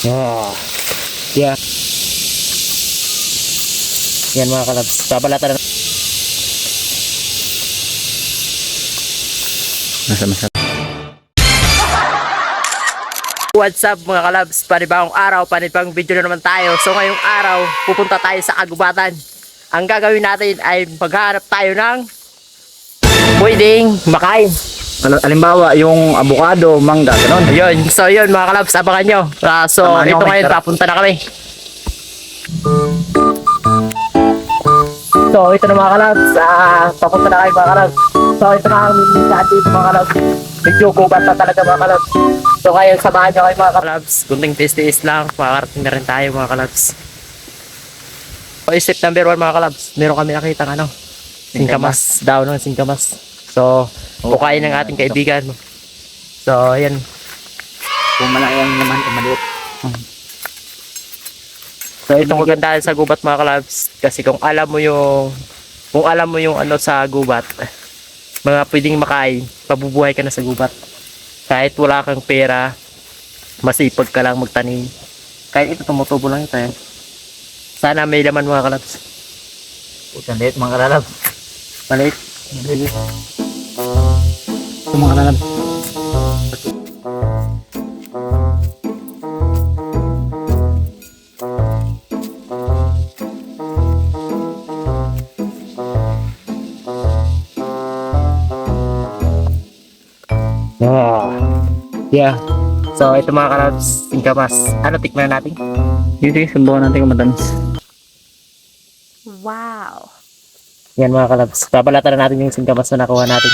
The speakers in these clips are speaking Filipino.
Ah, yeah. Yan mga kalabs. Babalatan na. Masa-masa. What's up mga kalabs? Panibagong araw, panibagong video na naman tayo. So ngayong araw, pupunta tayo sa kagubatan. Ang gagawin natin ay maghanap tayo ng pwedeng makain. Halimbawa, yung avocado, mangga, gano'n. Ayun, so yun mga kalabs, abangan nyo. So Samahan nyo ito kami, ngayon, tara. papunta na kami. So ito na mga kalabs, papunta na kayo mga kalabs. So ito na ang minsan dito mga kalabs. Medyo gubat na talaga mga kalabs. So ngayon, samahan nyo kayo mga kalabs. Kunting tiis-tiis lang, makakarating na rin tayo mga kalabs. So step number 1 mga kalabs, meron kami nakita ng singkamas daw ng singkamas. So, pukain ng ating kaibigan. So, ayan. Kung malaki ang naman, kung maliit. So, itong kagandahan sa gubat mga kalabs, kasi kung alam mo yung ano sa gubat, mga pwedeng makain, pabubuhay ka na sa gubat. Kahit wala kang pera, masipag ka lang magtanim. Kahit ito tumutubo lang ito eh. Sana may laman mga kalabs. Putan liit, mga kalalab. Maliit. Ito, mga kalalab. Ah, yeah. So, ito mga kalabs, singkamas. Ano, tikman na natin? Sige, subukan natin kung matamis. Wow. Yan mga kalabs. Babalatan na natin yung singkamas na nakuha natin.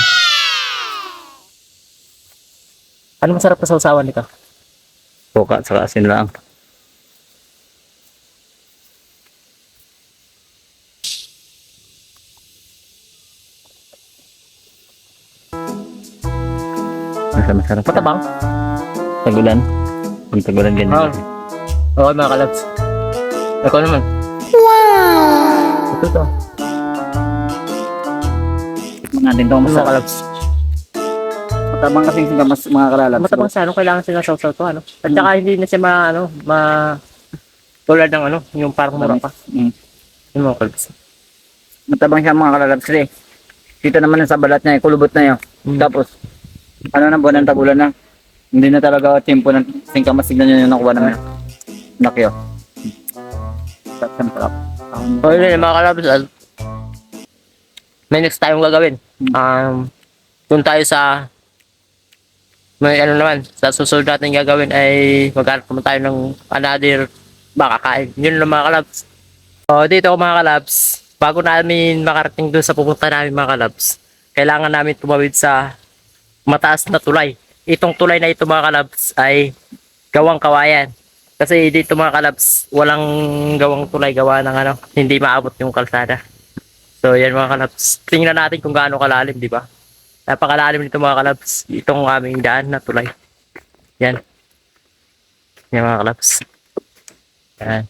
Ano masarap na sausawan nito? Puka, saka asin lang. Masarap. Matabang? Tagulan. Yung tagulan ganyan. Oo. Oo mga kalabs. Ako naman. Wow! Ito to. Tikman natin ito. Mga kalabs. Matabang kasing singkamas, mga kalalab. Matabang sa ano, kailangan sila sausaw to ano. At saka hindi na siya tulad ng ano, yung parang mura pa. Yung mga kalabs. Matabang siya mga kalalab kasi dito naman sa balat niya, kulubot na yun. Tapos, ano na buwan ng tagulan na. Hindi na talaga tempo ng singkamas, signan nyo yung nakuha namin. Laki oh. Sarap. So yun yung mga kalabs. May next tayong gagawin. Doon tayo sa may ano naman, sa susunod natin gagawin ay maghanap naman tayo ng another makakain. Yun lang mga kalabs. So dito mga kalabs, bago namin makarating doon sa pupunta namin mga kalabs, kailangan namin tumawid sa mataas na tulay. Itong tulay na ito mga kalabs ay gawang kawayan. Kasi dito mga kalabs, walang gawang tulay, gawa ng ano, hindi maabot yung kalsada. So yan mga kalabs, tingnan natin kung gaano kalalim, di ba? Napakalalim nito mga kalabs, itong aming daan na tulay. Yan. Yan mga kalabs. Yan.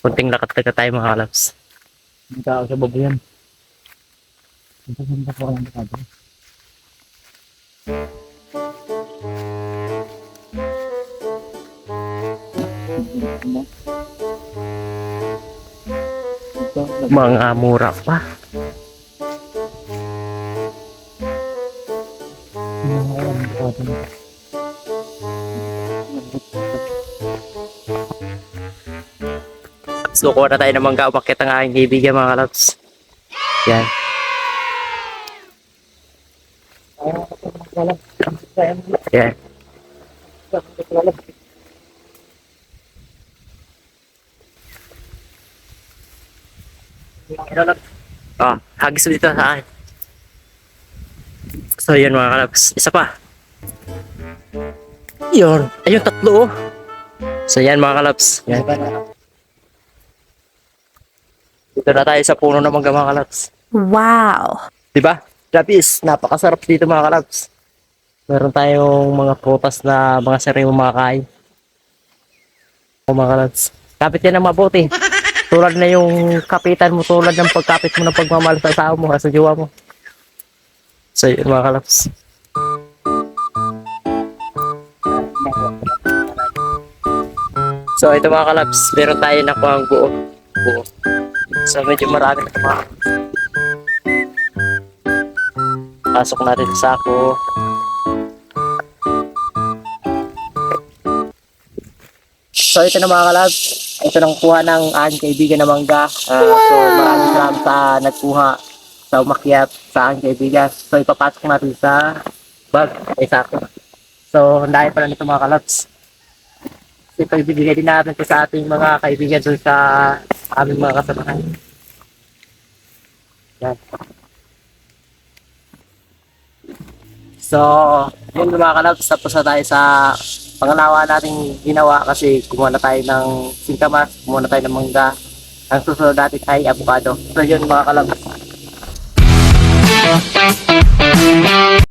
Kunting lakat-lakat tayo mga kalabs. Ang tao sa babo yan. Ang ganda po ang tao. Mga mura pa. So, kuha na tayo ng mangga. Umakit ang aking kaibigan mga kalabs. Yan. Yan. Hagis mo dito sa akin. So, yan mga kalabs. Isa pa. Yun. Ayun, tatlo oh. So, yan mga kalabs. Yan. Dito na tayo sa puno ng mangga mga kalabs. Wow. Diba? Lapis, napakasarap dito mga kalabs. Meron tayong mga prutas na mga sariwang makakain. O mga kalabs. Kapit yan ng mabuti. Tulad na yung kapitan mo, tulad ng pagkapit mo ng pagmamahal sa asawa mo, sa jowa mo. So yun mga kalabs. So ito mga kalabs, meron tayo nakuha ang buo. Buo. So medyo marami na ito mga kalabs. Pasok natin sa sako. So ito na mga kalabs, ito nang kuha ng aking kaibigan na mangga. So maraming salamat sa nagkuha, sa umakyat sa aking kaibigan. So ipapasok natin sa bag, ay sako. So handahin pala nito mga kalabs. Ito ibibigay din natin ito sa ating mga kaibigan dun sa aming mga kasamahan. Yan. So, yun mga kalabs, tapos na tayo sa pangalawa nating ginawa kasi kumuha na tayo ng singkamas, kumuha na tayo ng mangga. Ang susunod natin ay avocado. So yun mga kalabs.